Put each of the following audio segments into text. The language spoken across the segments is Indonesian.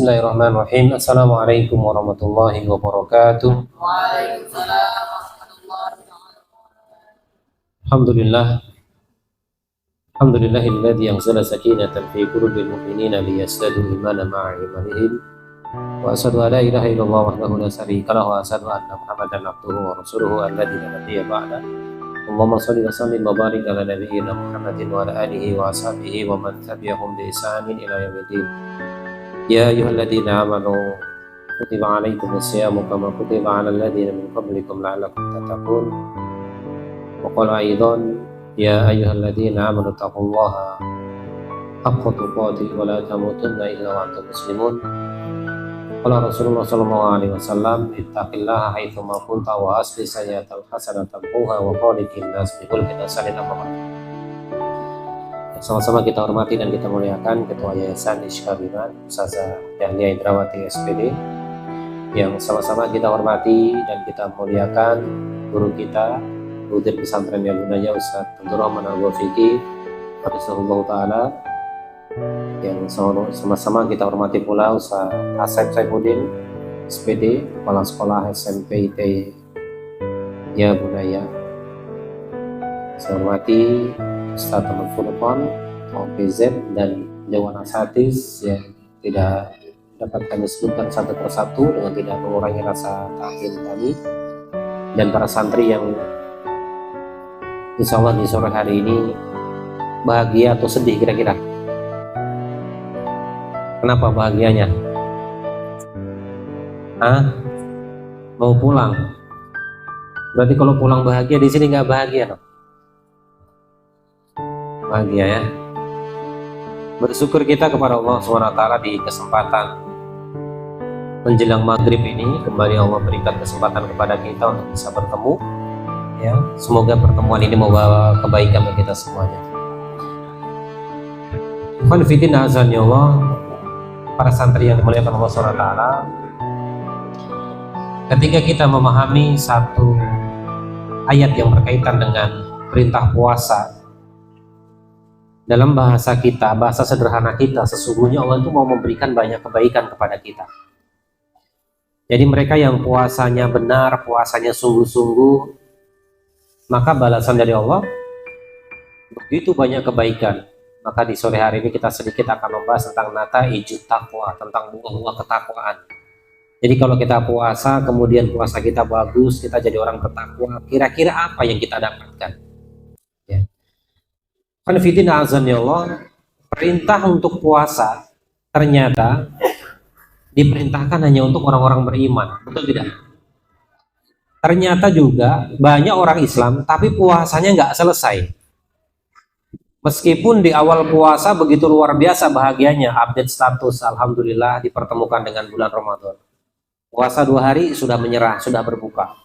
Bismillahirrahmanirrahim. Assalamualaikum warahmatullahi wabarakatuh. Waalaikumsalam warahmatullahi wabarakatuh. Alhamdulillahilladzi anzala sakinatan fi qulubil mu'minina liyazdadu imanan ma'a imanihim. Wa asyhadu an la ilaha illallah wahdahu la syarika lahu wa asyhadu anna Muhammadan abduhu wa rasuluhu alladzi la nabiyya ba'da. Allahumma shalli wa sallim wa barik ala nabiyyina Muhammadin wa ala alihi wa ashabihi wa man tabi'ahum bi ihsanin ila yaumiddin. Ya ayyuhalladzina amanu kutiba alaikumus syamu kama kutiba alal ladzina min qablikum la'allakum tattaqun. Wa qala aidan ya ayyuhalladzina amanu taqullaha haqqa tuqatih wa la tamutunna illa wa antum muslimun. Qala Rasulullah sallallahu alaihi wasallam ittaqillaha haitsu ma kunta wa asli sayyatal hasanatan tamhuha wa khaliqin nas bi khulqin hasanin. Sama-sama kita hormati dan kita muliakan Ketua Yayasan Isykabiman Ustazah Yahya Indrawati SPD, yang sama-sama kita hormati dan kita muliakan guru kita Mudir Pesantren Yalunaya Ustaz Abdul Rahman Al-Ghafiqi Hafizahullah Ta'ala, yang sama-sama kita hormati pula Ustaz Asep Saifuddin SPD, Kepala Sekolah SMP IT Ya Bunaya. Saya hormati Ustaz Taman Furqan, OPZ dan Dewan Asatis yang tidak dapat kami sebutkan satu persatu dengan tidak mengurangi rasa takzim kami, dan para santri yang insya Allah di sore hari ini bahagia atau sedih kira-kira. Kenapa bahagianya? Mau pulang? Berarti kalau pulang bahagia, di sini nggak bahagia, no? Bahagia ya. Bersyukur kita kepada Allah SWT di kesempatan menjelang maghrib ini kembali Allah berikan kesempatan kepada kita untuk bisa bertemu ya. Semoga pertemuan ini membawa kebaikan bagi kita semuanya. Konfitin azan ya Allah, para santri yang dimuliakan Allah SWT, ketika kita memahami satu ayat yang berkaitan dengan perintah puasa, dalam bahasa kita, bahasa sederhana kita, sesungguhnya Allah itu mau memberikan banyak kebaikan kepada kita. Jadi mereka yang puasanya benar, puasanya sungguh-sungguh, maka balasan dari Allah begitu banyak kebaikan. Maka di sore hari ini kita sedikit akan membahas tentang nataijut taqwa, tentang buah-buah ketakwaan. Jadi kalau kita puasa, kemudian puasa kita bagus, kita jadi orang bertakwa, kira-kira apa yang kita dapatkan? Ya. Konfitina azan ya Allah, perintah untuk puasa ternyata diperintahkan hanya untuk orang-orang beriman, betul tidak? Ternyata juga banyak orang Islam tapi puasanya nggak selesai. Meskipun di awal puasa begitu luar biasa bahagianya, update status, alhamdulillah dipertemukan dengan bulan Ramadan. Puasa 2 hari sudah menyerah, sudah berbuka.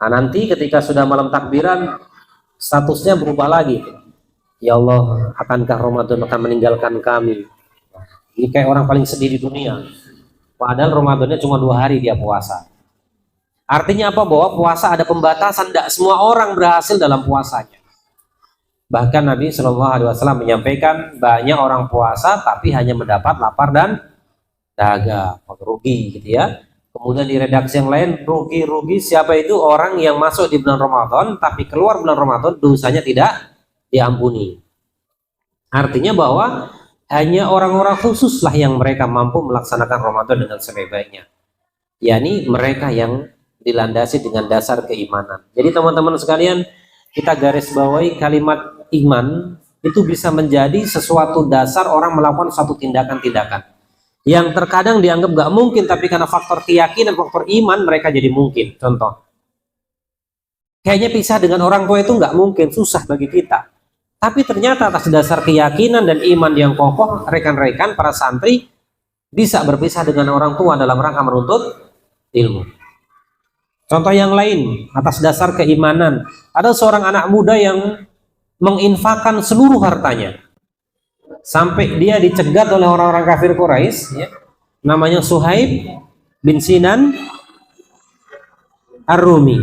Nah, nanti ketika sudah malam takbiran, statusnya berubah lagi. Ya Allah, akankah Ramadan akan meninggalkan kami? Ini kayak orang paling sedih di dunia. Padahal Ramadannya cuma 2 hari dia puasa. Artinya apa? Bahwa puasa ada pembatasan. Tidak semua orang berhasil dalam puasanya. Bahkan Nabi Shallallahu Alaihi Wasallam menyampaikan banyak orang puasa tapi hanya mendapat lapar dan dahaga, rugi gitu ya. Kemudian di redaksi yang lain, rugi siapa itu? Orang yang masuk di bulan Ramadan tapi keluar bulan Ramadan dosanya tidak diampuni. Artinya bahwa hanya orang-orang khususlah yang mereka mampu melaksanakan Ramadan dengan sebaik-baiknya, yakni mereka yang dilandasi dengan dasar keimanan. Jadi teman-teman sekalian, kita garis bawahi kalimat iman itu bisa menjadi sesuatu dasar orang melakukan suatu tindakan-tindakan yang terkadang dianggap gak mungkin, tapi karena faktor keyakinan, faktor iman, mereka jadi mungkin. Contoh, kayaknya pisah dengan orang tua itu gak mungkin, susah bagi kita. Tapi ternyata atas dasar keyakinan dan iman yang kokoh, rekan-rekan para santri bisa berpisah dengan orang tua dalam rangka menuntut ilmu. Contoh yang lain, atas dasar keimanan, ada seorang anak muda yang menginfakkan seluruh hartanya sampai dia dicegat oleh orang-orang kafir Quraisy, ya. Namanya Suhaib bin Sinan Ar-Rumi.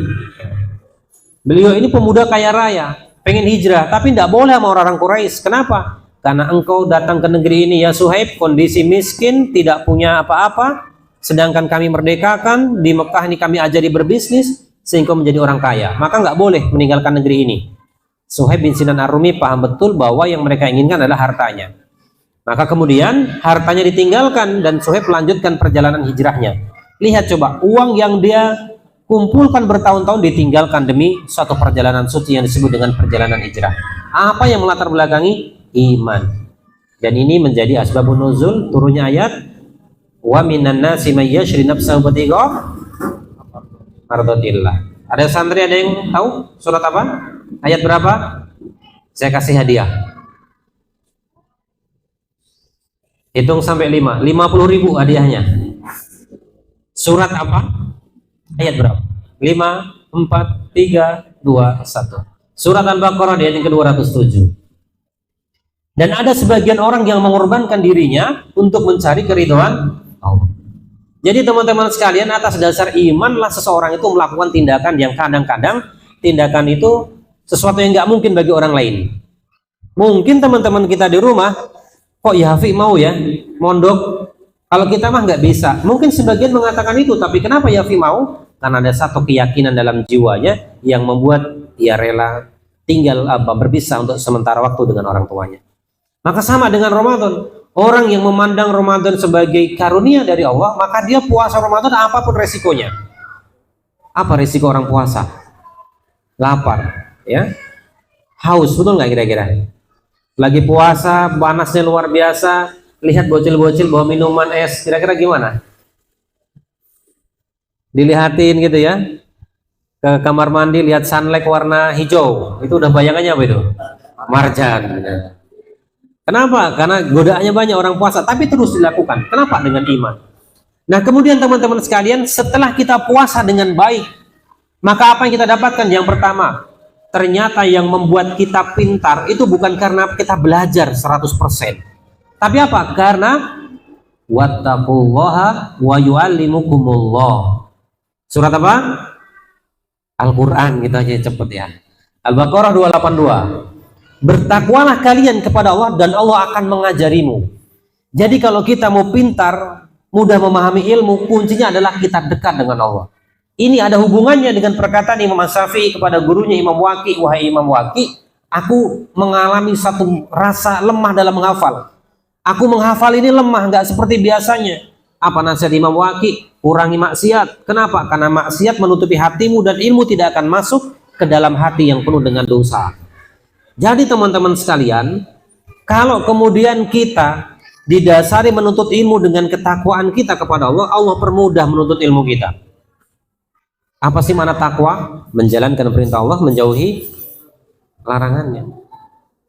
Beliau ini pemuda kaya raya, pengen hijrah, tapi tidak boleh sama orang-orang Quraisy. Kenapa? karena engkau datang ke negeri ini ya Suhaib kondisi miskin, tidak punya apa-apa, sedangkan kami merdekakan, di Mekah ini kami ajari berbisnis sehingga menjadi orang kaya, maka nggak boleh meninggalkan negeri ini. Suhaib bin Sinan Ar-Rumi paham betul bahwa yang mereka inginkan adalah hartanya. Maka kemudian hartanya ditinggalkan dan Suhaib melanjutkan perjalanan hijrahnya. Lihat coba, uang yang dia kumpulkan bertahun-tahun ditinggalkan demi suatu perjalanan suci yang disebut dengan perjalanan hijrah. Apa yang melatar belakangi? Iman. Dan ini menjadi asbabun nuzul turunnya ayat wa minan nasi may yashri nafsahu batigha mardatillah. Ada santri ada yang tahu surat apa? Ayat berapa? Saya kasih hadiah. Hitung sampai 5. 50.000 hadiahnya. Surat apa? Ayat berapa? 5, 4, 3, 2, 1. Surat Al-Baqarah di ayat yang ke-207. Dan ada sebagian orang yang mengorbankan dirinya untuk mencari keridhaan Allah. Jadi teman-teman sekalian, atas dasar imanlah seseorang itu melakukan tindakan yang kadang-kadang tindakan itu sesuatu yang nggak mungkin bagi orang lain. Mungkin teman-teman kita di rumah, kok ya Hafiq mau ya mondok, kalau kita mah nggak bisa. Mungkin sebagian mengatakan itu, tapi kenapa ya Hafiq mau? Karena ada satu keyakinan dalam jiwanya yang membuat ia rela tinggal berpisah untuk sementara waktu dengan orang tuanya. Maka sama dengan Ramadan, orang yang memandang Ramadan sebagai karunia dari Allah, maka dia puasa Ramadan apapun resikonya. Apa resiko orang puasa? Lapar, ya, haus, betul nggak kira-kira? Lagi puasa, panasnya luar biasa, lihat bocil-bocil bawa minuman es, kira-kira gimana? Dilihatin gitu ya, ke kamar mandi lihat sunlight warna hijau, itu udah bayangannya apa itu? Marjan. Kenapa? Karena godaannya banyak orang puasa, tapi terus dilakukan. Kenapa? Dengan iman. Nah kemudian teman-teman sekalian, setelah kita puasa dengan baik, maka apa yang kita dapatkan? Yang pertama, ternyata yang membuat kita pintar itu bukan karena kita belajar 100%. Tapi apa? Karena wattaqullaha wa yu'allimukumullah. Surat apa? Al-Quran, gitu aja cepet ya. Al-Baqarah 282. Bertakwalah kalian kepada Allah dan Allah akan mengajarimu. Jadi kalau kita mau pintar, mudah memahami ilmu, kuncinya adalah kita dekat dengan Allah. Ini ada hubungannya dengan perkataan Imam Syafi'i kepada gurunya Imam Waqi, wahai Imam Waqi, aku mengalami satu rasa lemah dalam menghafal. Aku menghafal ini lemah, nggak seperti biasanya. Apa nasihat Imam Waqi? Kurangi maksiat. Kenapa? Karena maksiat menutupi hatimu dan ilmu tidak akan masuk ke dalam hati yang penuh dengan dosa. Jadi teman-teman sekalian, kalau kemudian kita didasari menuntut ilmu dengan ketakwaan kita kepada Allah, Allah permudah menuntut ilmu kita. Apa sih makna takwa? Menjalankan perintah Allah, menjauhi larangannya.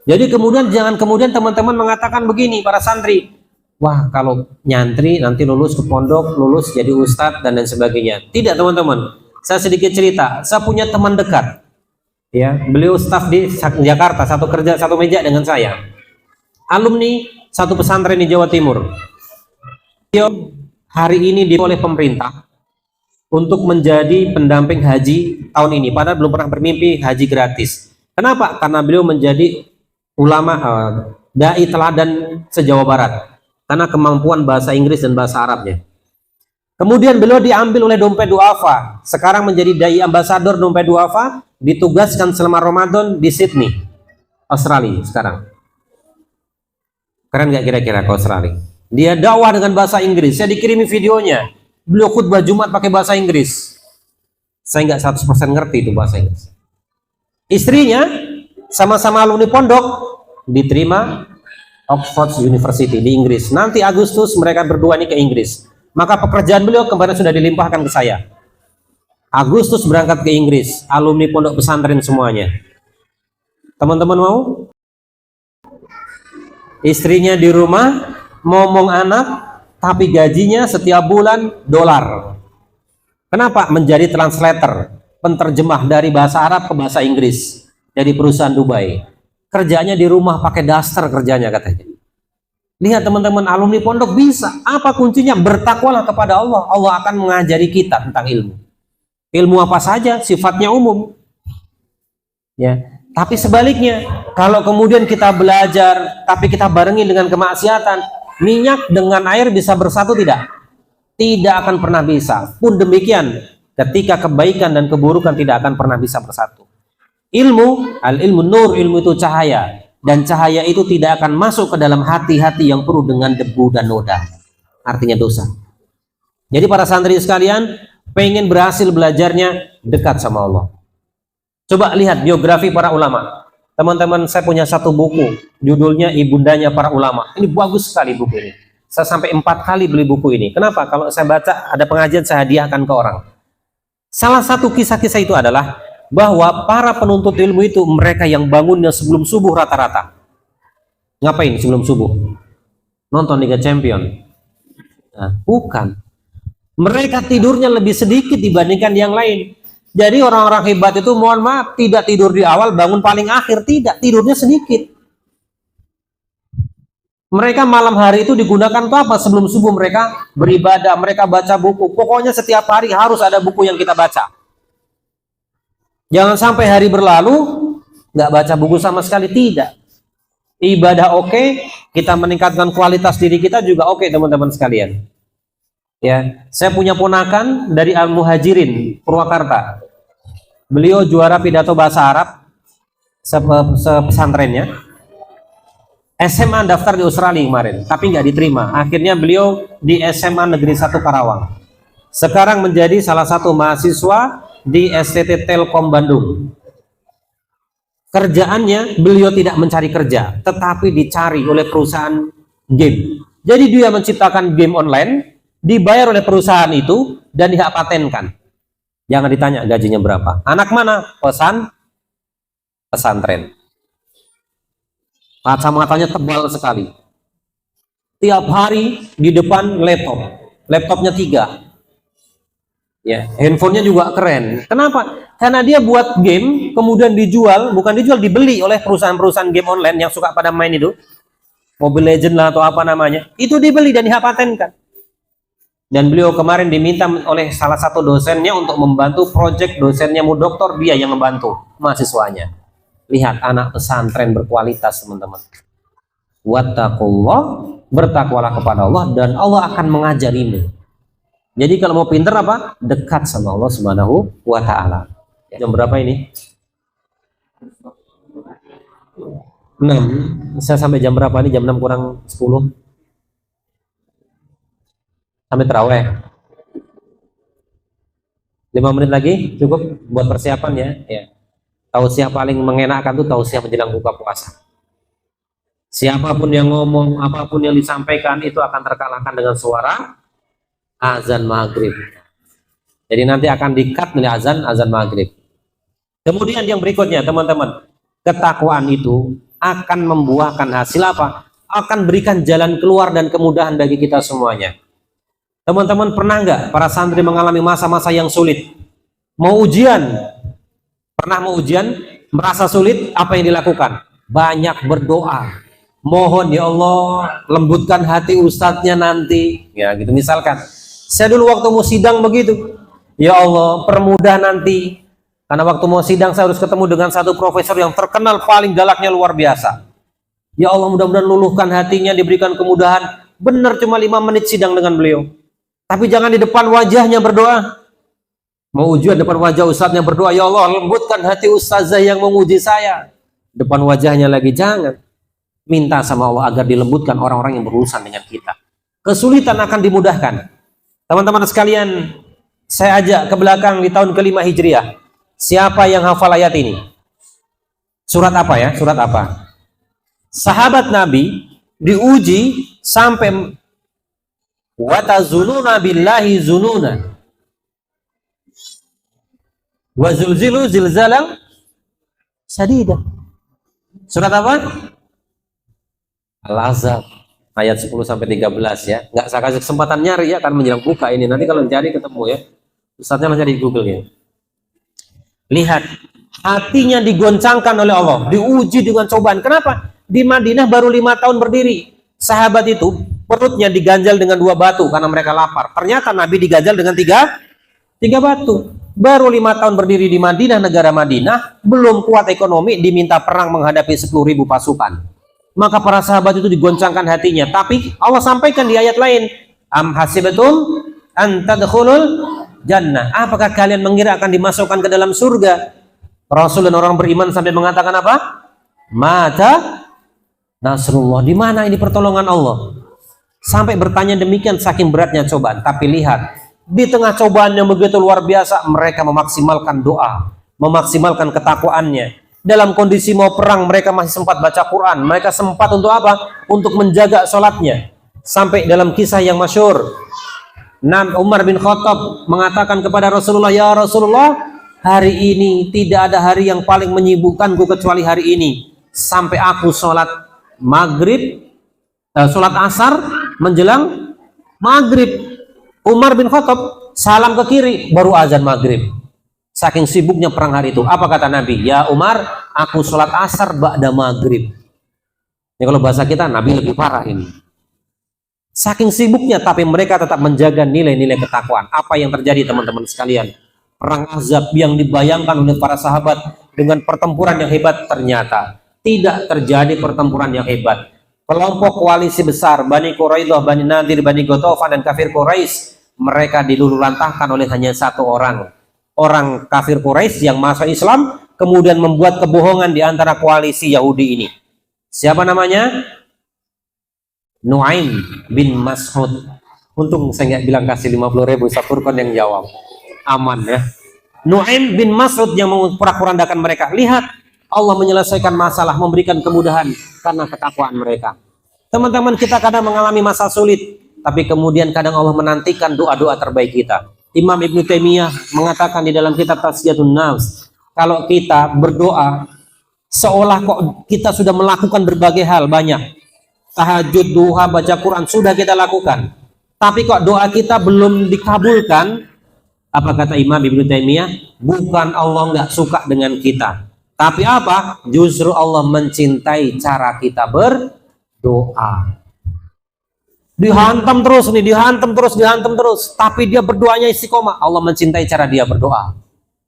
Jadi kemudian jangan kemudian teman-teman mengatakan begini, para santri, wah kalau nyantri nanti lulus ke pondok, lulus jadi ustadz dan lain sebagainya. Tidak teman-teman, saya sedikit cerita, saya punya teman dekat. Ya, beliau staf di Jakarta, satu kerja satu meja dengan saya, alumni satu pesantren di Jawa Timur. Beliau hari ini dipilih oleh pemerintah untuk menjadi pendamping haji tahun ini, padahal belum pernah bermimpi haji gratis. Kenapa? Karena beliau menjadi ulama dai teladan se-Jawa Barat karena kemampuan bahasa Inggris dan bahasa Arabnya. Kemudian beliau diambil oleh Dompet Duafa, sekarang menjadi dai ambasador Dompet Duafa, ditugaskan selama Ramadan di Sydney, Australia sekarang. Keren nggak kira-kira ke Australia? Dia dakwah dengan bahasa Inggris, saya dikirimi videonya. Beliau khutbah Jumat pakai bahasa Inggris. Saya nggak 100% ngerti itu bahasa Inggris. Istrinya sama-sama alumni pondok, diterima Oxford University di Inggris. Nanti Agustus mereka berdua ini ke Inggris. Maka pekerjaan beliau kemarin sudah dilimpahkan ke saya. Agustus berangkat ke Inggris, alumni pondok pesantren semuanya. Teman-teman mau? Istrinya di rumah, ngomong anak, tapi gajinya setiap bulan dolar. Kenapa? Menjadi translator, penterjemah dari bahasa Arab ke bahasa Inggris dari perusahaan Dubai. Kerjanya di rumah pakai daster kerjanya katanya. Lihat teman-teman, alumni pondok bisa. Apa kuncinya? Bertakwalah kepada Allah. Allah akan mengajari kita tentang ilmu. Ilmu apa saja, sifatnya umum. Ya. Tapi sebaliknya, kalau kemudian kita belajar, tapi kita barengin dengan kemaksiatan, minyak dengan air bisa bersatu tidak? Tidak akan pernah bisa. Pun demikian, ketika kebaikan dan keburukan tidak akan pernah bisa bersatu. Ilmu, al-ilmu nur, ilmu itu cahaya. Dan cahaya itu tidak akan masuk ke dalam hati-hati yang penuh dengan debu dan noda. Artinya dosa. Jadi para santri sekalian, pengen berhasil belajarnya dekat sama Allah. Coba lihat biografi para ulama. Teman-teman, saya punya satu buku, judulnya Ibundanya Para Ulama. Ini bagus sekali buku ini. Saya sampai 4 kali beli buku ini. Kenapa? Kalau saya baca, ada pengajian saya hadiahkan ke orang. Salah satu kisah-kisah itu adalah bahwa para penuntut ilmu itu mereka yang bangunnya sebelum subuh rata-rata. Ngapain sebelum subuh? Nonton Liga Champion? Nah, bukan. Mereka tidurnya lebih sedikit dibandingkan yang lain. Jadi orang-orang hebat itu mohon maaf tidak tidur di awal bangun paling akhir, tidak, tidurnya sedikit. Mereka malam hari itu digunakan untuk apa? Sebelum subuh mereka beribadah, mereka baca buku. Pokoknya setiap hari harus ada buku yang kita baca. Jangan sampai hari berlalu nggak baca buku sama sekali, tidak. Ibadah oke, kita meningkatkan kualitas diri kita juga oke, teman-teman sekalian. Ya, saya punya ponakan dari Al-Muhajirin, Purwakarta. Beliau juara pidato bahasa Arab sepesantrennya. SMA daftar di Australia kemarin, tapi nggak diterima. Akhirnya beliau di SMA Negeri 1 Karawang. Sekarang menjadi salah satu mahasiswa di STT Telkom Bandung. Kerjaannya beliau tidak mencari kerja, tetapi dicari oleh perusahaan game. Jadi dia menciptakan game online, dibayar oleh perusahaan itu dan dihak patenkan. Jangan ditanya gajinya berapa. Anak mana? Pesantren. Kacamatanya tebal sekali. Tiap hari di depan laptop. Laptopnya 3. Ya, handphonenya juga keren. Kenapa? Karena dia buat game, kemudian dijual, bukan dijual, dibeli oleh perusahaan-perusahaan game online yang suka pada main itu. Mobile Legends lah atau apa namanya. Itu dibeli dan dihak patenkan. Dan beliau kemarin diminta oleh salah satu dosennya untuk membantu proyek dosennya Mudoktor, dia yang membantu mahasiswanya. Lihat anak pesantren berkualitas, teman-teman. Wattaqullah, bertakwalah kepada Allah dan Allah akan mengajarimu. Jadi kalau mau pinter apa? Dekat sama Allah Subhanahu wa taala. Jam berapa ini? 6. Saya sampai jam berapa ini? Jam 6 kurang 10. Sampai terawih 5 menit lagi cukup buat persiapan ya. Ya. Tausiah paling mengenakan tuh tausiah menjelang buka puasa. Siapapun yang ngomong, apapun yang disampaikan itu akan terkalahkan dengan suara azan maghrib. Jadi nanti akan di-cut oleh azan maghrib. Kemudian yang berikutnya teman-teman, ketakwaan itu akan membuahkan hasil apa? Akan berikan jalan keluar dan kemudahan bagi kita semuanya. Teman-teman pernah nggak para santri mengalami masa-masa yang sulit? Mau ujian? Pernah mau ujian? Merasa sulit? Apa yang dilakukan? Banyak berdoa. Mohon ya Allah, lembutkan hati ustadznya nanti. Ya gitu misalkan. Saya dulu waktu mau sidang begitu. Ya Allah, permudah nanti. Karena waktu mau sidang saya harus ketemu dengan satu profesor yang terkenal paling galaknya luar biasa. Ya Allah, mudah-mudahan luluhkan hatinya, diberikan kemudahan. Benar cuma 5 menit sidang dengan beliau. Tapi jangan di depan wajahnya berdoa. Mau ujian depan wajah ustadznya berdoa, ya Allah lembutkan hati ustazah yang menguji saya. Depan wajahnya lagi jangan. Minta sama Allah agar dilembutkan orang-orang yang berurusan dengan kita. Kesulitan akan dimudahkan. Teman-teman sekalian, saya ajak ke belakang di tahun ke-5 Hijriah. Siapa yang hafal ayat ini? Surat apa ya? Surat apa? Sahabat Nabi diuji sampai watazununa billahi zununa wa zulzilu zilzalan sadida. Surat apa? Al-Ahzab ayat 10 sampai 13 ya. Nggak saya kasih kesempatan nyari ya, karena menjelang buka ini. Nanti kalau cari ketemu ya. Ustaznya langsung di Google ya. Lihat, hatinya digoncangkan oleh Allah, diuji dengan cobaan. Kenapa? Di Madinah baru 5 tahun berdiri. Sahabat itu perutnya diganjal dengan 2 batu karena mereka lapar. Ternyata Nabi diganjal dengan 3 batu. baru 5 tahun berdiri di Madinah, negara Madinah, belum kuat ekonomi, diminta perang menghadapi 10.000 pasukan. Maka para sahabat itu digoncangkan hatinya. Tapi Allah sampaikan di ayat lain, am hasibatum an tadkhulul jannah, apakah kalian mengira akan dimasukkan ke dalam surga? Rasul dan orang beriman sampai mengatakan apa? Mata nasrullah, di mana ini pertolongan Allah? Sampai bertanya demikian, saking beratnya cobaan. Tapi lihat, di tengah cobaan yang begitu luar biasa, mereka memaksimalkan doa, memaksimalkan ketakwaannya. Dalam kondisi mau perang, mereka masih sempat baca Quran. Mereka sempat untuk apa? Untuk menjaga sholatnya. Sampai dalam kisah yang masyhur, Umar bin Khattab mengatakan kepada Rasulullah, ya Rasulullah, hari ini tidak ada hari yang paling menyibukkanku kecuali hari ini. Sampai aku sholat maghrib, sholat asar menjelang maghrib. Umar bin Khattab salam ke kiri, baru azan maghrib. Saking sibuknya perang hari itu. Apa kata Nabi? Ya Umar, aku sholat asar ba'da maghrib. Ini kalau bahasa kita, Nabi lebih parah ini. Saking sibuknya, tapi mereka tetap menjaga nilai-nilai ketakwaan. Apa yang terjadi teman-teman sekalian? Perang Ahzab yang dibayangkan oleh para sahabat dengan pertempuran yang hebat, ternyata tidak terjadi pertempuran yang hebat. Kelompok koalisi besar Bani Quraidah, Bani Nadir, Bani Ghatafan dan kafir Quraisy, mereka diluluhlantahkan oleh hanya satu orang. Orang kafir Quraisy yang masuk Islam kemudian membuat kebohongan di antara koalisi Yahudi ini. Siapa namanya? Nuaim bin Mas'ud. Untung saya nggak bilang kasih 50.000, Sapurkon yang jawab. Aman ya. Nuaim bin Mas'ud yang memporak-porandakan mereka. Lihat, Allah menyelesaikan masalah, memberikan kemudahan karena ketakwaan mereka. Teman-teman, kita kadang mengalami masa sulit, tapi kemudian kadang Allah menantikan doa-doa terbaik kita. Imam Ibnu Taimiyah mengatakan di dalam kitab Tazkiyatun Nafs, kalau kita berdoa seolah kok kita sudah melakukan berbagai hal banyak. Tahajud, duha, baca Quran sudah kita lakukan. Tapi kok doa kita belum dikabulkan? Apa kata Imam Ibnu Taimiyah? Bukan Allah nggak suka dengan kita. Tapi apa? Justru Allah mencintai cara kita berdoa. Dihantam terus nih, dihantam terus. Tapi dia berdoanya istiqomah. Allah mencintai cara dia berdoa.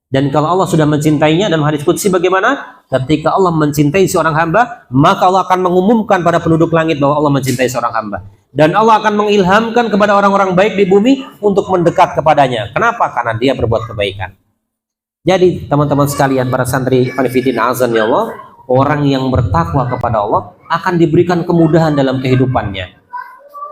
Dan kalau Allah sudah mencintainya, dalam hadis qudsi bagaimana? Ketika Allah mencintai seorang hamba, maka Allah akan mengumumkan pada penduduk langit bahwa Allah mencintai seorang hamba. Dan Allah akan mengilhamkan kepada orang-orang baik di bumi untuk mendekat kepadanya. Kenapa? Karena dia berbuat kebaikan. Jadi teman-teman sekalian, para santri Hanifidin azan ya Allah, orang yang bertakwa kepada Allah akan diberikan kemudahan dalam kehidupannya.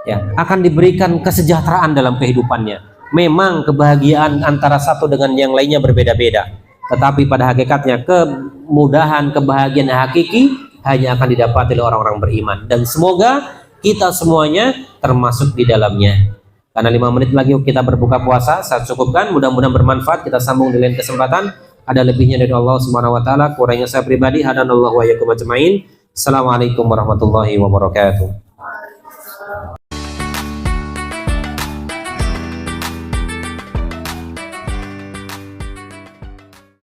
Ya, akan diberikan kesejahteraan dalam kehidupannya. Memang kebahagiaan antara satu dengan yang lainnya berbeda-beda, tetapi pada hakikatnya kemudahan, kebahagiaan hakiki hanya akan didapati oleh orang-orang beriman. Dan semoga kita semuanya termasuk di dalamnya. Karena 5 menit lagi kita berbuka puasa, saya cukupkan. Mudah-mudahan bermanfaat. Kita sambung di lain kesempatan. Ada lebihnya dari Allah Subhanahu wa taala, kurangnya saya pribadi. Hadanallahu wa iyyakum ajmain. Assalamualaikum warahmatullahi wabarakatuh.